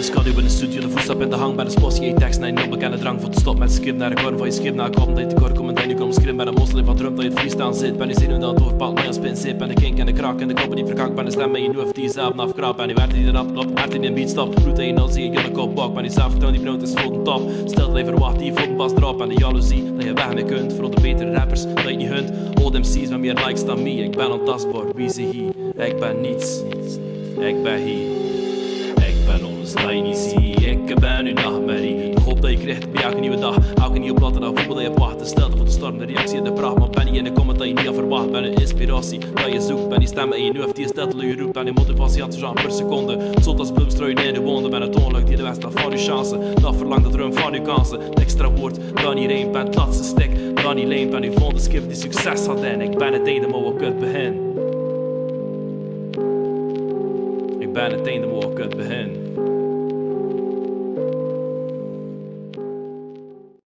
de schaduw in de studio, de voetstap in de hang bij de spos. Je tekst naar een onbekende drang voor te stop met skip naar de korn van je skip naar een kop. Dat je te kort komt en dat je komt schrim bij de moslim van drum dat je het freestaan zit. Ben je zin hoe dan het overpalt, maar je spin zit. Ben de kink en de krak en de koppen die verkakt. Ben de stem en je hoofd die jezelf afkrap. En die werd die erop klopt, hart in een beat stop. Bloed en je nul zie je in de kop bak. Ben je zelf vertrouwen die brood is vol de top. Stel even wacht die voeten pas drop. En de jaloezie dat je weg mee kunt. Voor de betere rappers dat je niet hunt. Old MC's met meer likes dan me. Ik ben ontastbaar, wie is hier? Ik ben niets, ik ben hier. Ik ben ons dat je niet ziet, ik ben uw nachtmerrie. Ik hoop dat je krijgt bij elke nieuwe dag. Elke nieuwe platte dag voel dat je hebt wachten. Stel voor de storm, de reactie en de pracht. Maar ben je in de comment dat je niet aan verwacht. Ben een inspiratie dat je zoekt. Ben die stem en je nu heeft die stelt dat je roept. Ben die motivatie aan te per seconde. Zot als bloemstrooien in de wonden. Ben het ongeluk die de west af van uw chance. Dat verlangt het rum van uw kansen. Het extra woord, dan niet één ben het laatste stek. Dan niet alleen ben uw volgende skip die succes had. En ik ben het einde maar ook het begin. Ik ben het einde maar ook het begin.